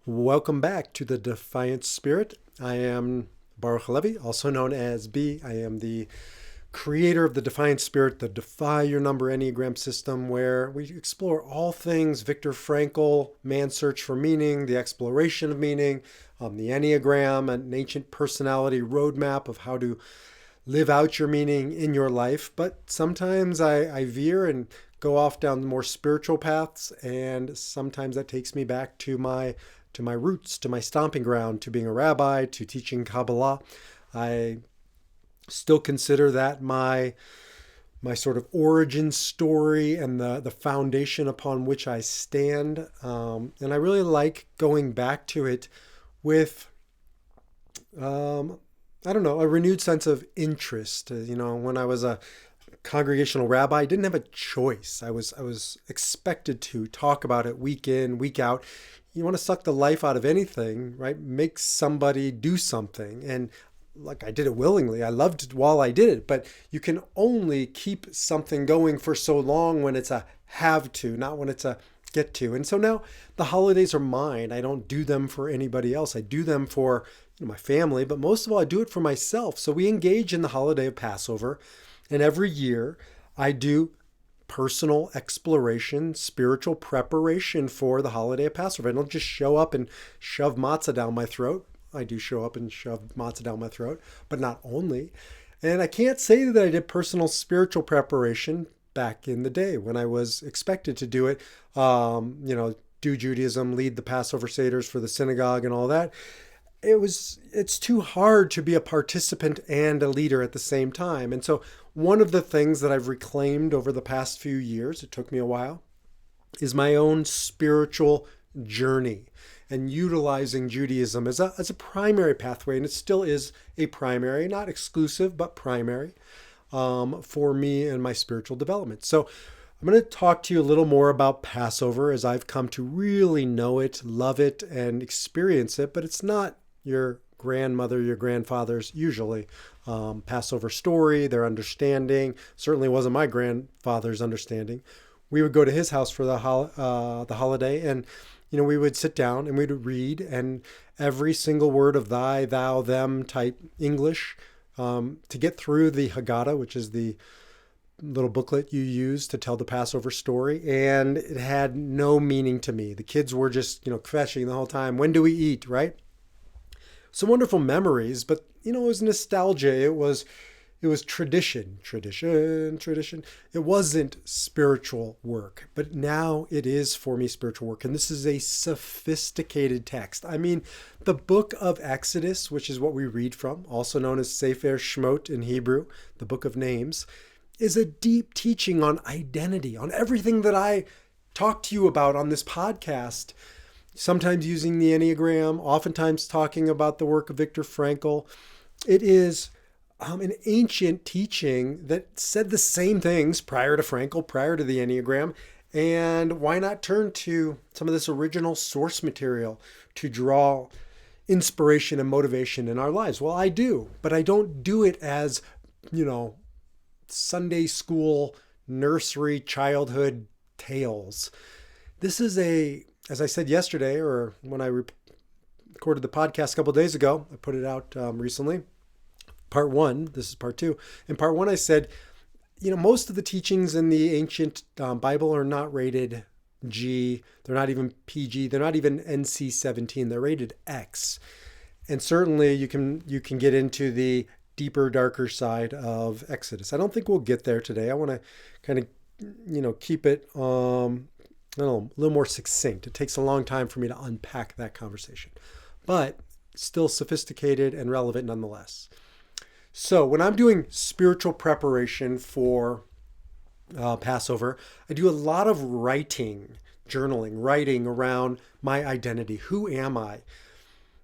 Welcome back to the Defiant Spirit. I am Baruch Levi, also known as B. I am the creator of the Defiant Spirit, the Defy Your Number Enneagram system, where we explore all things Viktor Frankl, man's search for meaning, the exploration of meaning, the Enneagram, an ancient personality roadmap of how to live out your meaning in your life. But sometimes I veer and go off down the more spiritual paths, and sometimes that takes me back to my roots, to my stomping ground, to being a rabbi, to teaching Kabbalah. I still consider that my sort of origin story and the foundation upon which I stand. And I really like going back to it with I don't know, a renewed sense of interest. When I was a congregational rabbi, I didn't have a choice. I was expected to talk about it week in, week out. You want to suck the life out of anything, right? Make somebody do something. And like, I did it willingly. I loved it while I did it, but you can only keep something going for so long when it's a have to, not when it's a get to. And so now the holidays are mine. I don't do them for anybody else. I do them for my family, but most of all, I do it for myself. So we engage in the holiday of Passover, and every year I do personal exploration, spiritual preparation for the holiday of Passover. I don't just show up and shove matzah down my throat. I do show up and shove matzah down my throat, but not only. And I can't say that I did personal spiritual preparation back in the day when I was expected to do it. Do Judaism, lead the Passover Seders for the synagogue and all that. It's too hard to be a participant and a leader at the same time. And so one of the things that I've reclaimed over the past few years, it took me a while, is my own spiritual journey and utilizing Judaism as a primary pathway. And it still is a primary, not exclusive, but primary for me and my spiritual development. So I'm going to talk to you a little more about Passover as I've come to really know it, love it, and experience it. But it's not your grandmother, your grandfather's usually Passover story, their understanding. Certainly wasn't my grandfather's understanding. We would go to his house for the holiday, and we would sit down and we'd read, and every single word of thy, thou, them type English to get through the Haggadah, which is the little booklet you use to tell the Passover story, and it had no meaning to me. The kids were just kvetching the whole time. When do we eat, right? Some wonderful memories, but it was nostalgia. It was tradition. It wasn't spiritual work, but now it is for me spiritual work. And this is a sophisticated text. I mean, the book of Exodus, which is what we read from, also known as Sefer Shemot in Hebrew, the book of names, is a deep teaching on identity, on everything that I talk to you about on this podcast. Sometimes using the Enneagram, oftentimes talking about the work of Viktor Frankl. It is an ancient teaching that said the same things prior to Frankl, prior to the Enneagram. And why not turn to some of this original source material to draw inspiration and motivation in our lives? Well, I do, but I don't do it as, Sunday school, nursery, childhood tales. This is as I said yesterday, or when I recorded the podcast a couple of days ago, I put it out recently. Part one, this is part two. In part one, I said, most of the teachings in the ancient Bible are not rated G. They're not even PG. They're not even NC-17. They're rated X. And certainly you can get into the deeper, darker side of Exodus. I don't think we'll get there today. I want to kind of, keep it a little more succinct. It takes a long time for me to unpack that conversation, but still sophisticated and relevant nonetheless. So when I'm doing spiritual preparation for Passover, I do a lot of writing around my identity. Who am I?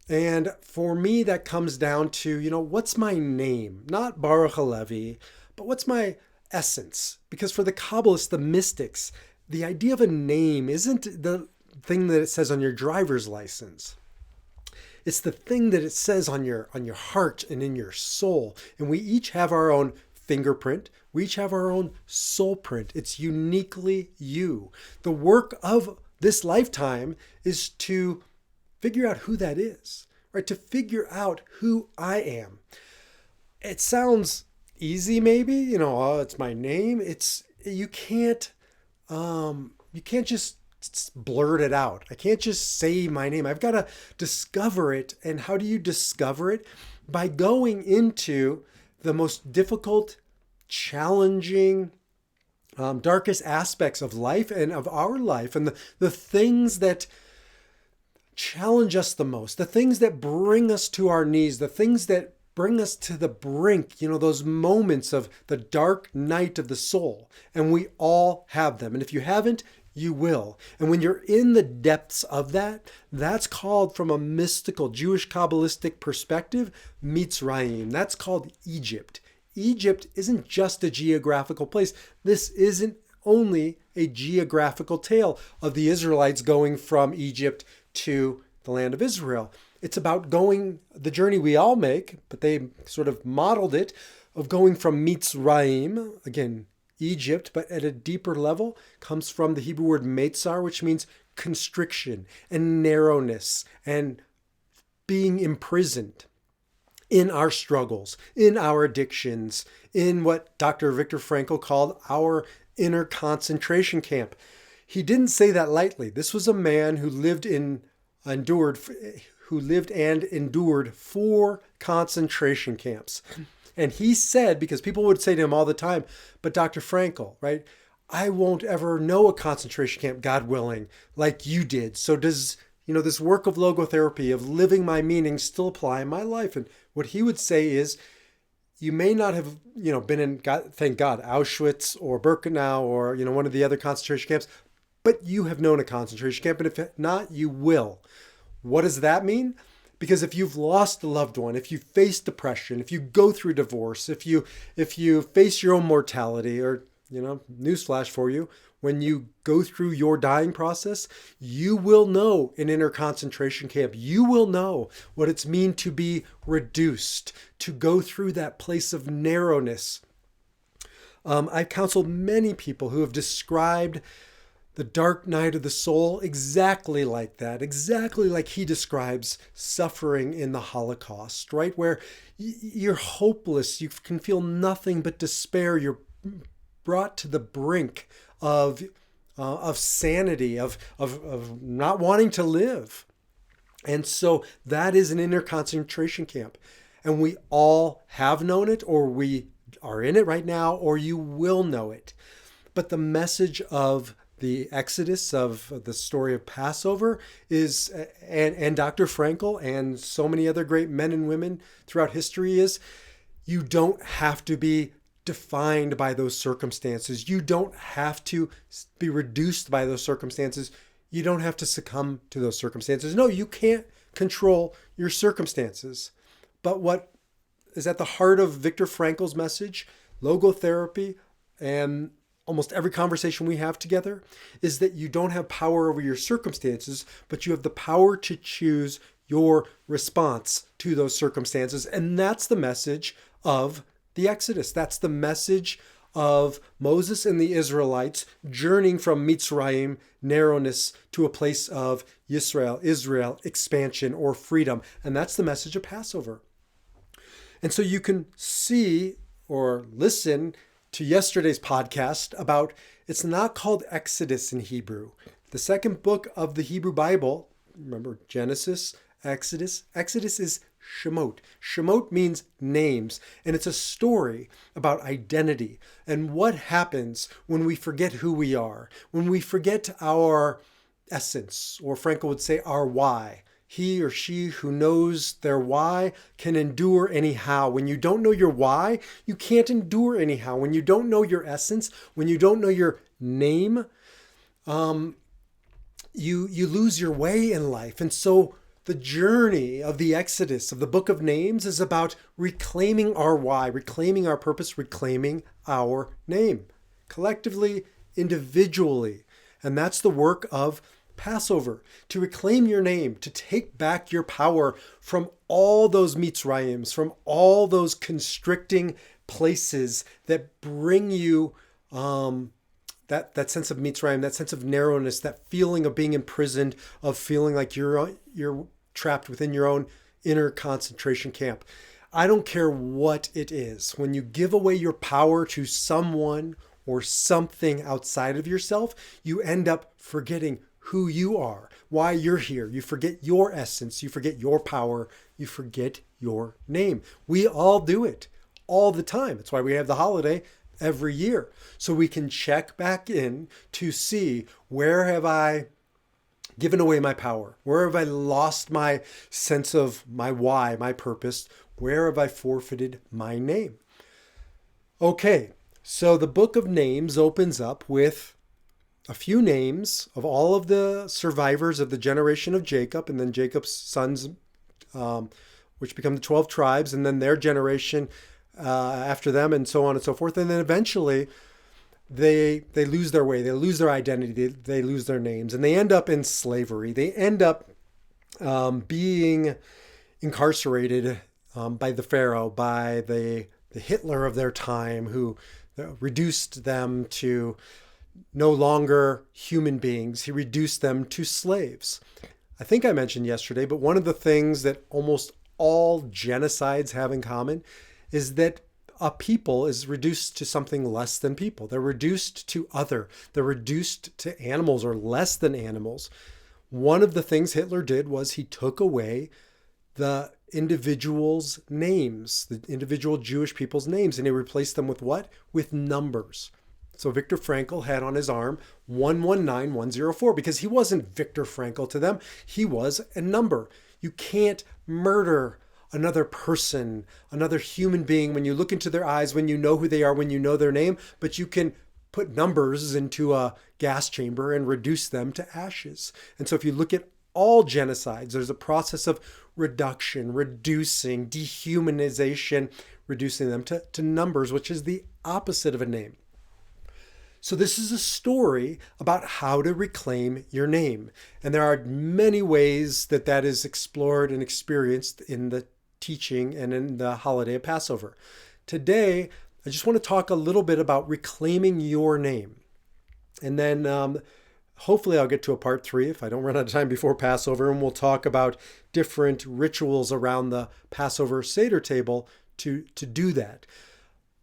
And for me, that comes down to, what's my name? Not Baruch Levi, but what's my essence? Because for the Kabbalists, the mystics, the idea of a name isn't the thing that it says on your driver's license. It's the thing that it says on your heart and in your soul. And we each have our own fingerprint. We each have our own soul print. It's uniquely you. The work of this lifetime is to figure out who that is, right? To figure out who I am. It sounds easy, maybe, oh, it's my name. You can't just blurt it out. I can't just say my name. I've got to discover it. And how do you discover it? By going into the most difficult, challenging, darkest aspects of life and of our life, and the things that challenge us the most, the things that bring us to our knees, the things that bring us to the brink, those moments of the dark night of the soul. And we all have them. And if you haven't, you will. And when you're in the depths of that, that's called, from a mystical Jewish Kabbalistic perspective, Mitzrayim. That's called Egypt. Egypt isn't just a geographical place. This isn't only a geographical tale of the Israelites going from Egypt to the land of Israel. It's about going the journey we all make, but they sort of modeled it, of going from Mitzrayim, again, Egypt, but at a deeper level, comes from the Hebrew word metzar, which means constriction and narrowness and being imprisoned in our struggles, in our addictions, in what Dr. Viktor Frankl called our inner concentration camp. He didn't say that lightly. This was a man who lived and endured 4 concentration camps. And he said, because people would say to him all the time, but Dr. Frankl, right, I won't ever know a concentration camp, God willing, like you did. So does, this work of logotherapy, of living my meaning, still apply in my life? And what he would say is, you may not have, been in, thank God, Auschwitz or Birkenau or, one of the other concentration camps, but you have known a concentration camp. And if not, you will. What does that mean? Because if you've lost a loved one, if you face depression, if you go through divorce, if you face your own mortality, or, newsflash for you, when you go through your dying process, you will know an inner concentration camp. You will know what it's mean to be reduced, to go through that place of narrowness. I've counseled many people who have described the dark night of the soul exactly like that, exactly like he describes suffering in the Holocaust, right? Where you're hopeless, you can feel nothing but despair, you're brought to the brink of sanity, of not wanting to live. And so that is an inner concentration camp. And we all have known it, or we are in it right now, or you will know it. But the message of the Exodus, of the story of Passover, is, and Dr. Frankl and so many other great men and women throughout history, is you don't have to be defined by those circumstances. You don't have to be reduced by those circumstances. You don't have to succumb to those circumstances. No, you can't control your circumstances. But what is at the heart of Viktor Frankl's message, logotherapy, and almost every conversation we have together, is that you don't have power over your circumstances, but you have the power to choose your response to those circumstances. And that's the message of the Exodus. That's the message of Moses and the Israelites journeying from Mitzrayim, narrowness, to a place of Israel, expansion or freedom. And that's the message of Passover. And so you can see or listen to yesterday's podcast about, it's not called Exodus in Hebrew. The second book of the Hebrew Bible, remember Genesis, Exodus is Shemot. Shemot means names, and it's a story about identity and what happens when we forget who we are, when we forget our essence, or Frankl would say our why. He or she who knows their why can endure anyhow. When you don't know your why, you can't endure anyhow. When you don't know your essence, when you don't know your name, you lose your way in life. And so the journey of the Exodus, of the Book of Names, is about reclaiming our why, reclaiming our purpose, reclaiming our name, collectively, individually. And that's the work of Passover, to reclaim your name, to take back your power from all those Mitzrayims, from all those constricting places that bring you that sense of Mitzrayim, that sense of narrowness, that feeling of being imprisoned, of feeling like you're trapped within your own inner concentration camp. I don't care what it is. When you give away your power to someone or something outside of yourself, you end up forgetting who you are, why you're here. You forget your essence. You forget your power. You forget your name. We all do it all the time. That's why we have the holiday every year. So we can check back in to see, where have I given away my power? Where have I lost my sense of my why, my purpose? Where have I forfeited my name? Okay, so the book of names opens up with a few names of all of the survivors of the generation of Jacob, and then Jacob's sons, which become the 12 tribes, and then their generation after them, and so on and so forth. And then eventually they lose their way, they lose their identity, they lose their names, and they end up in slavery. They end up being incarcerated by the Pharaoh, by the Hitler of their time, who reduced them to no longer human beings. He reduced them to slaves. I think I mentioned yesterday, but one of the things that almost all genocides have in common is that a people is reduced to something less than people. They're reduced to other. They're reduced to animals or less than animals. One of the things Hitler did was he took away the individuals' names, the individual Jewish people's names, and he replaced them with what? With numbers. So Viktor Frankl had on his arm 119104 because he wasn't Viktor Frankl to them. He was a number. You can't murder another person, another human being when you look into their eyes, when you know who they are, when you know their name, but you can put numbers into a gas chamber and reduce them to ashes. And so if you look at all genocides, there's a process of reduction, reducing, dehumanization, reducing them to numbers, which is the opposite of a name. So this is a story about how to reclaim your name. And there are many ways that that is explored and experienced in the teaching and in the holiday of Passover. Today, I just want to talk a little bit about reclaiming your name. And then hopefully I'll get to a part 3 if I don't run out of time before Passover, and we'll talk about different rituals around the Passover Seder table to do that.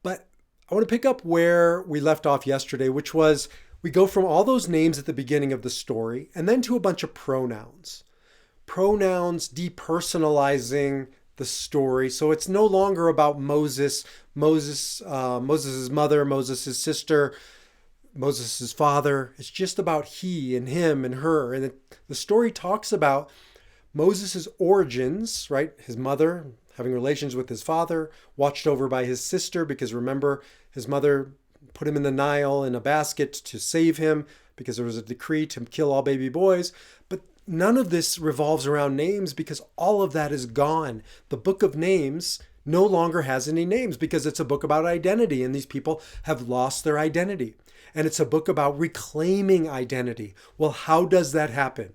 But I want to pick up where we left off yesterday, which was we go from all those names at the beginning of the story and then to a bunch of pronouns. Pronouns depersonalizing the story. So it's no longer about Moses, Moses' mother, Moses' sister, Moses' father. It's just about he and him and her. And the story talks about Moses' origins, right? His mother having relations with his father, watched over by his sister, because remember, his mother put him in the Nile in a basket to save him because there was a decree to kill all baby boys. But none of this revolves around names because all of that is gone. The book of names no longer has any names because it's a book about identity, and these people have lost their identity. And it's a book about reclaiming identity. Well, how does that happen?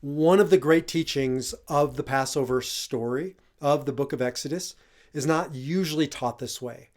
One of the great teachings of the Passover story of the book of Exodus is not usually taught this way.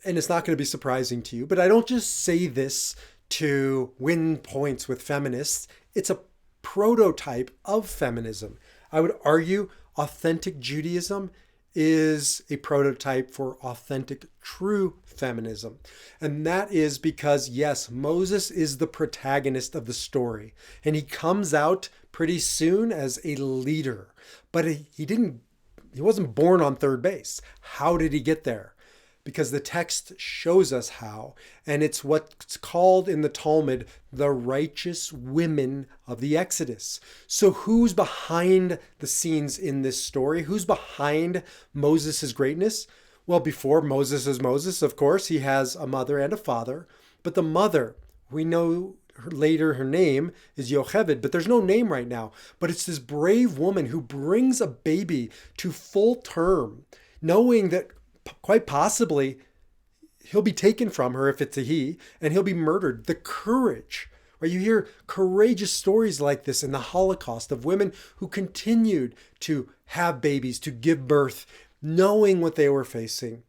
And it's not going to be surprising to you, but I don't just say this to win points with feminists. It's a prototype of feminism. I would argue authentic Judaism is a prototype for authentic, true feminism. And that is because, yes, Moses is the protagonist of the story, and he comes out pretty soon as a leader, but he wasn't born on third base. How did he get there? Because the text shows us how, and it's what's called in the Talmud the righteous women of the Exodus. So who's behind the scenes in this story? Who's behind Moses' greatness? Well, before Moses is Moses, of course, he has a mother and a father, but the mother, we know later her name is Yocheved, but there's no name right now. But it's this brave woman who brings a baby to full term, knowing that quite possibly he'll be taken from her if it's a he, and he'll be murdered. The courage, right? You hear courageous stories like this in the Holocaust of women who continued to have babies, to give birth, knowing what they were facing.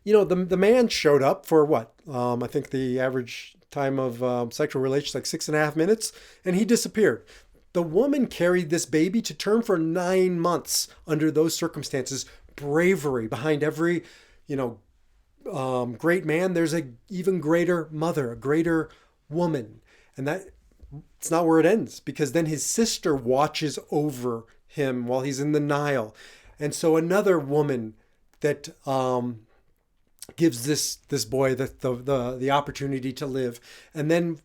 the man showed up for what? I think the average time of sexual relations like 6.5 minutes, and he disappeared. The woman carried this baby to term for 9 months under those circumstances. Bravery behind every, you know, great man. There's a even greater mother, a greater woman, and that it's not where it ends, because then his sister watches over him while he's in the Nile, and so another woman that gives this boy the opportunity to live, and then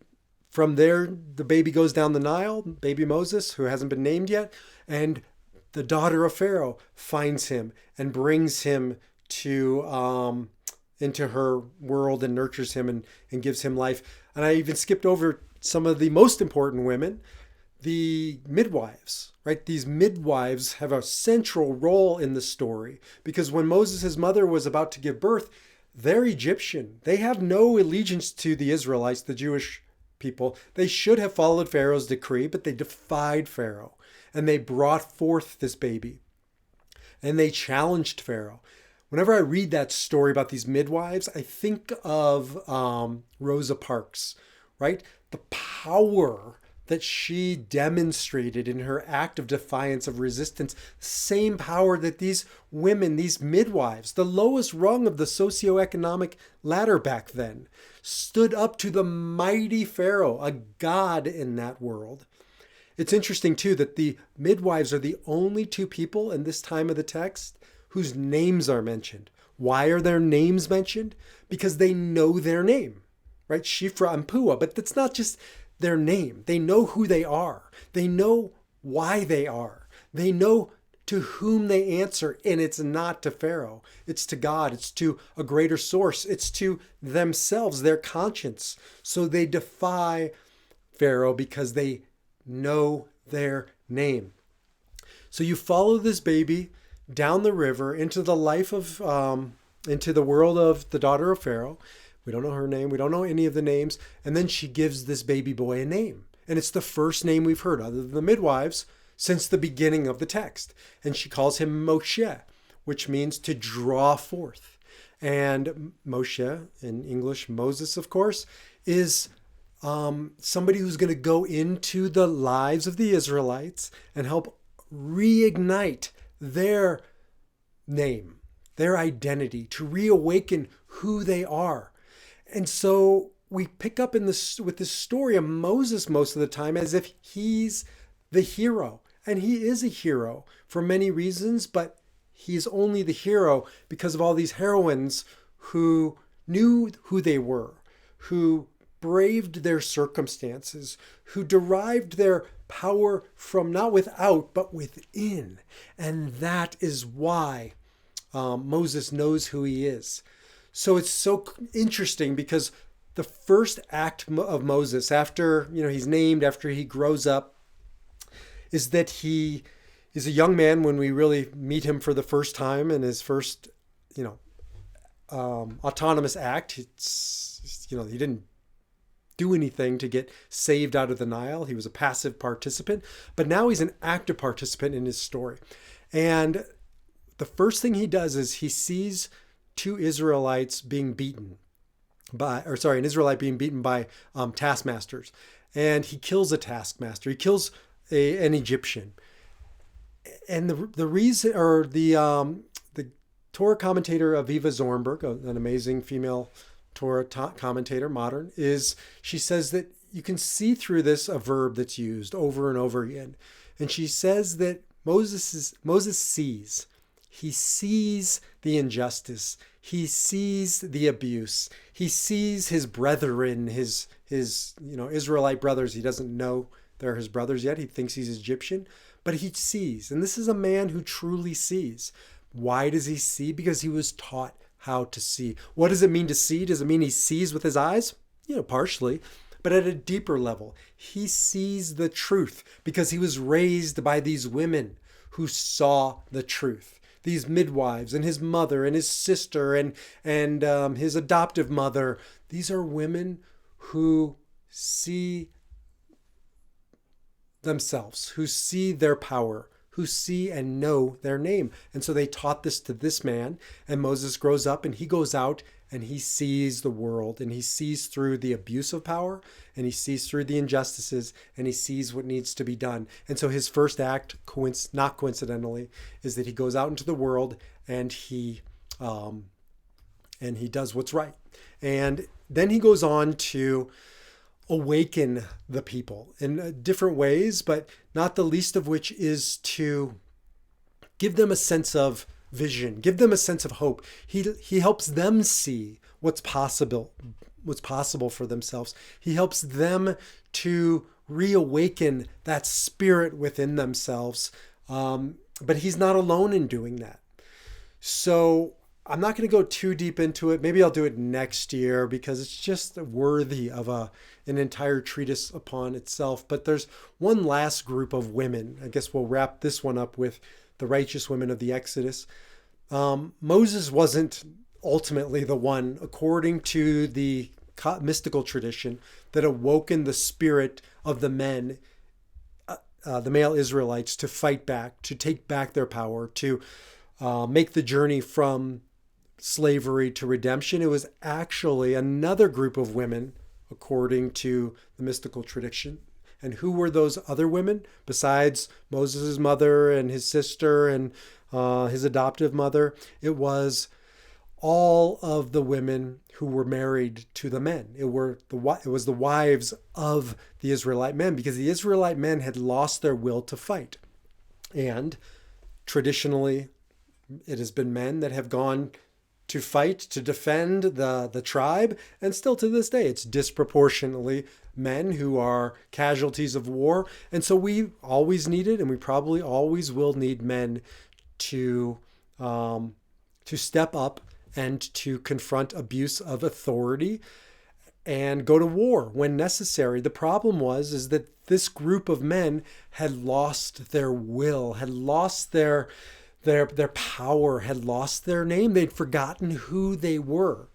from there the baby goes down the Nile, baby Moses, who hasn't been named yet, and the daughter of Pharaoh finds him and brings him to into her world and nurtures him and gives him life. And I even skipped over some of the most important women, the midwives, right? These midwives have a central role in the story, because when Moses' mother was about to give birth, they're Egyptian. They have no allegiance to the Israelites, the Jewish people. They should have followed Pharaoh's decree, but they defied Pharaoh, and they brought forth this baby, and they challenged Pharaoh. Whenever I read that story about these midwives, I think of Rosa Parks, right? The power that she demonstrated in her act of defiance, of resistance, same power that these women, these midwives, the lowest rung of the socioeconomic ladder back then, stood up to the mighty Pharaoh, a god in that world. It's interesting too that the midwives are the only two people in this time of the text whose names are mentioned. Why are their names mentioned? Because they know their name, right? Shifra and Puah, but that's not just their name. They know who they are. They know why they are. They know to whom they answer, and it's not to Pharaoh. It's to God. It's to a greater source. It's to themselves, their conscience. So they defy Pharaoh because they know their name. So you follow this baby down the river into the life of, into the world of the daughter of Pharaoh. We don't know her name. We don't know any of the names. And then she gives this baby boy a name. And it's the first name we've heard, other than the midwives, since the beginning of the text. And she calls him Moshe, which means to draw forth. And Moshe, in English, Moses, of course, is somebody who's going to go into the lives of the Israelites and help reignite their name, their identity, to reawaken who they are. And so we pick up with this story of Moses most of the time as if he's the hero. And he is a hero for many reasons, but he's only the hero because of all these heroines who knew who they were, who braved their circumstances, who derived their power from not without, but within. And that is why Moses knows who he is. So it's so interesting because the first act of Moses, after he's named, after he grows up, is that he is a young man when we really meet him for the first time in his first, autonomous act. It's, he didn't do anything to get saved out of the Nile. He was a passive participant, but now he's an active participant in his story. And the first thing he does is he sees two Israelites being beaten an Israelite being beaten by taskmasters. And he kills a taskmaster. He kills an Egyptian. And the reason, or the Torah commentator Aviva Zornberg, an amazing female Torah commentator, modern, she says that you can see through this a verb that's used over and over again. And she says that Moses sees. He sees the injustice. He sees the abuse. He sees his brethren, his Israelite brothers. He doesn't know they're his brothers yet. He thinks he's Egyptian, but he sees. And this is a man who truly sees. Why does he see? Because he was taught how to see. What does it mean to see? Does it mean he sees with his eyes? Partially, but at a deeper level. He sees the truth because he was raised by these women who saw the truth. These midwives and his mother and his sister and his adoptive mother. These are women who see themselves, who see their power, who see and know their name. And so they taught this to this man, and Moses grows up and he goes out and he sees the world, and he sees through the abuse of power, and he sees through the injustices, and he sees what needs to be done. And so his first act, not coincidentally, is that he goes out into the world and he does what's right. And then he goes on to awaken the people in different ways, but not the least of which is to give them a sense of vision, give them a sense of hope. He helps them see what's possible for themselves. He helps them to reawaken that spirit within themselves. But he's not alone in doing that. So I'm not going to go too deep into it. Maybe I'll do it next year because it's just worthy of an entire treatise upon itself. But there's one last group of women. I guess we'll wrap this one up with the righteous women of the Exodus. Moses wasn't ultimately the one, according to the mystical tradition, that awoken the spirit of the men, the male Israelites, to fight back, to take back their power, to make the journey from slavery to redemption. It was actually another group of women, according to the mystical tradition. And who were those other women besides Moses' mother and his sister and his adoptive mother? It was all of the women who were married to the men. It was the wives of the Israelite men, because the Israelite men had lost their will to fight. And traditionally, it has been men that have gone to fight, to defend the tribe. And still to this day, it's disproportionately men who are casualties of war. And so we always needed, and we probably always will need, men to step up and to confront abuse of authority and go to war when necessary. The problem is that this group of men had lost their will, had lost their power, had lost their name. They'd forgotten who they were.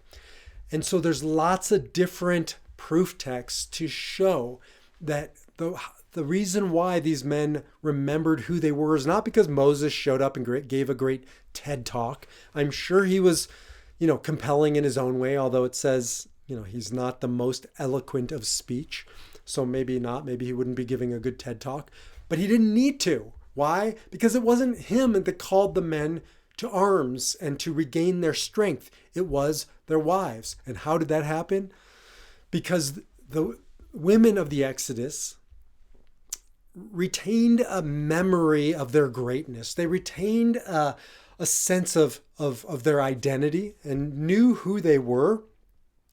And so there's lots of different proof texts to show that the reason why these men remembered who they were is not because Moses showed up and gave a great TED talk. I'm sure he was, compelling in his own way, although it says, he's not the most eloquent of speech. So maybe not, maybe he wouldn't be giving a good TED talk, but he didn't need to. Why? Because it wasn't him that called the men to arms and to regain their strength. It was their wives. And how did that happen? Because the women of the Exodus retained a memory of their greatness. They retained a sense of their identity and knew who they were.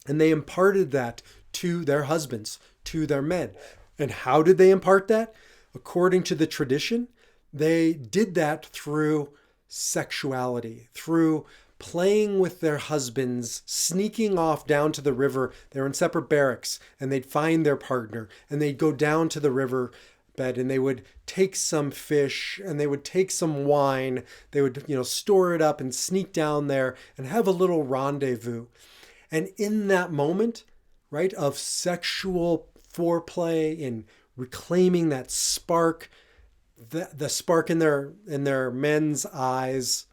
And they imparted that to their husbands, to their men. And how did they impart that? According to the tradition, they did that through sexuality, through playing with their husbands, sneaking off down to the river. They're in separate barracks, and they'd find their partner, and they'd go down to the river bed, and they would take some fish, and they would take some wine. They would, store it up and sneak down there and have a little rendezvous. And in that moment, right, of sexual foreplay and reclaiming that spark, the spark in their men's eyes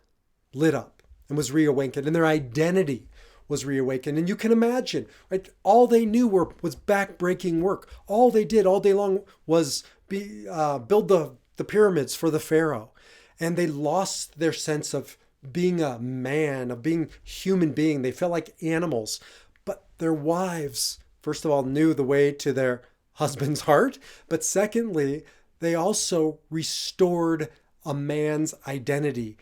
lit up and was reawakened, and their identity was reawakened. And you can imagine, right? All they knew was backbreaking work. All they did all day long was build the pyramids for the Pharaoh, and they lost their sense of being a man, of being human being. They felt like animals. But their wives, first of all, knew the way to their husband's heart, but secondly, they also restored a man's identity.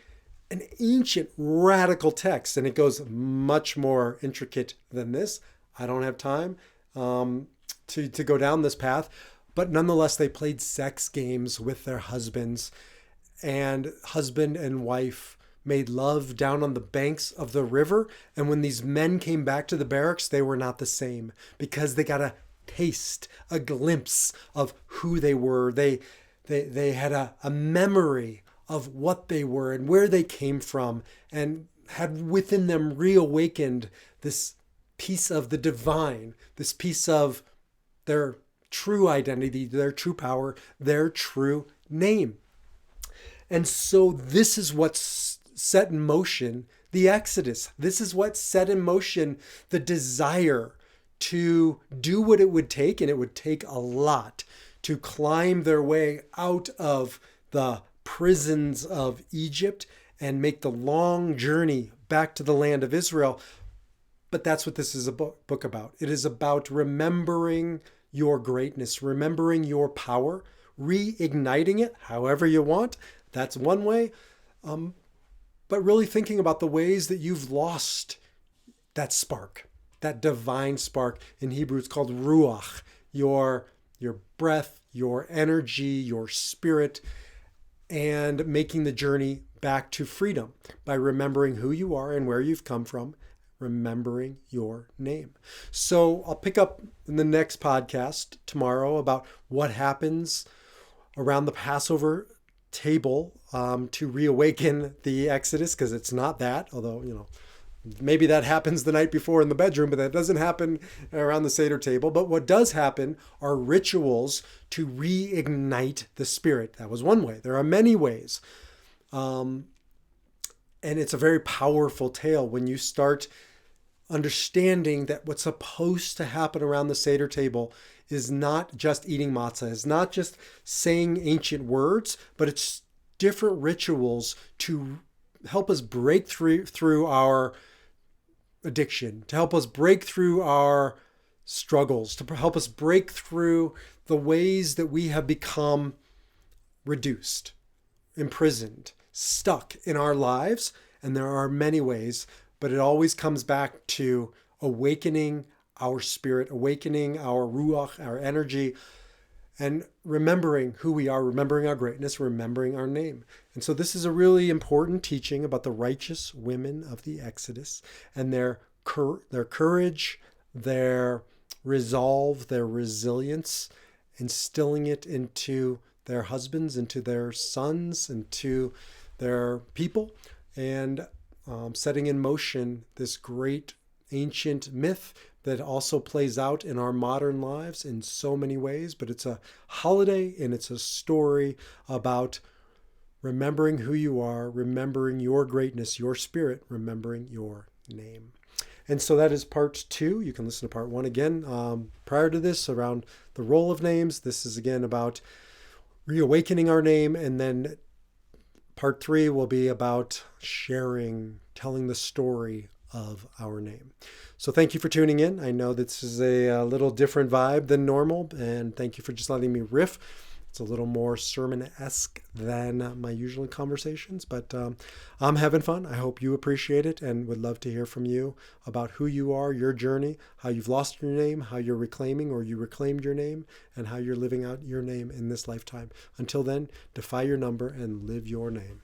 An ancient radical text, and it goes much more intricate than this. I don't have time to go down this path, but nonetheless, they played sex games with their husbands, and husband and wife made love down on the banks of the river. And when these men came back to the barracks, they were not the same, because they got a taste, a glimpse of who they were. They had a memory of what they were and where they came from, and had within them reawakened this piece of the divine, this piece of their true identity, their true power, their true name. And so this is what's set in motion the Exodus. This is what set in motion the desire to do what it would take, and it would take a lot, to climb their way out of the prisons of Egypt and make the long journey back to the land of Israel. But that's what this is a book about. It is about remembering your greatness, remembering your power, reigniting it however you want. That's one way. But really thinking about the ways that you've lost that spark, that divine spark. In Hebrew, it's called ruach, your breath, your energy, your spirit, and making the journey back to freedom by remembering who you are and where you've come from, remembering your name. So I'll pick up in the next podcast tomorrow about what happens around the Passover table to reawaken the Exodus, because it's not that, although, maybe that happens the night before in the bedroom, but that doesn't happen around the Seder table. But what does happen are rituals to reignite the spirit. That was one way. There are many ways. And it's a very powerful tale when you start understanding that what's supposed to happen around the Seder table is not just eating matzah, is not just saying ancient words, but it's different rituals to help us break through our addiction, to help us break through our struggles, to help us break through the ways that we have become reduced, imprisoned, stuck in our lives. And there are many ways, but it always comes back to awakening our spirit, awakening our ruach, our energy, and remembering who we are, remembering our greatness, remembering our name. And so this is a really important teaching about the righteous women of the Exodus and their courage, their resolve, their resilience, instilling it into their husbands, into their sons, into their people, and setting in motion this great ancient myth that also plays out in our modern lives in so many ways. But it's a holiday and it's a story about remembering who you are, remembering your greatness, your spirit, remembering your name. And so that is part 2. You can listen to part 1 again. Prior to this, around the role of names, this is again about reawakening our name. And then part 3 will be about sharing, telling the story of our name. So thank you for tuning in. I know this is a little different vibe than normal, and thank you for just letting me riff. It's a little more sermon-esque than my usual conversations, but I'm having fun. I hope you appreciate it and would love to hear from you about who you are, your journey, how you've lost your name, how you're reclaiming or you reclaimed your name, and how you're living out your name in this lifetime. Until then, defy your number and live your name.